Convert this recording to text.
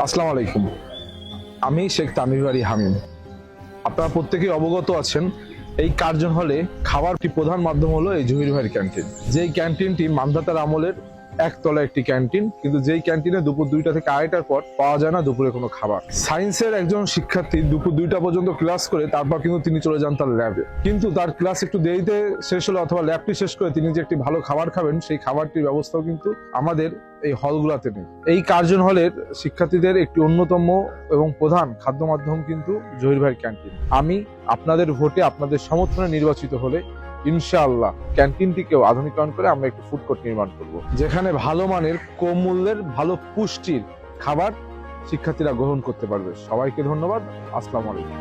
আসসালামু আলাইকুম। আমি শেখ তামির বাড়ি হামিম। আপনারা প্রত্যেকেই অবগত আছেন, এই কার্জন হলে খাবার একটি প্রধান মাধ্যম হলো এই জহির ভাইয়ের ক্যান্টিন। যেই ক্যান্টিনটি মান্ধাতার আমলের একতলা একটি ক্যান্টিন, কিন্তু যেই ক্যান্টিনে দুপুর 2টা থেকে 2:30টার পর পাওয়া যায় না দুপুরে কোনো খাবার। সায়েন্সের একজন শিক্ষার্থী দুপুর 2টা পর্যন্ত ক্লাস করে তারপর কিন্তু তিনি চলে যান তার ল্যাবে, কিন্তু তার ক্লাস একটু দেরিতে শেষ হলে অথবা ল্যাবটি শেষ করে তিনি যে একটি ভালো খাবার খাবেন সেই খাবারটির ব্যবস্থাও কিন্তু আমাদের এই হলগুলোতে নেই। এই কার্জন হলের শিক্ষার্থীদের একটি অন্যতম এবং প্রধান খাদ্য মাধ্যম কিন্তু জহির ভাইয়ের ক্যান্টিন। আমি আপনাদের ভোটে আপনাদের সমর্থনে নির্বাচিত হলে ইনশাআল্লাহ ক্যান্টিনটিকেও আধুনিকায়ন করে আমরা একটি ফুড কোর্ট নির্মাণ করব, যেখানে ভালো মানের কম মূল্যের ভালো পুষ্টির খাবার শিক্ষার্থীরা গ্রহণ করতে পারবে। সবাইকে ধন্যবাদ। আসসালামু আলাইকুম।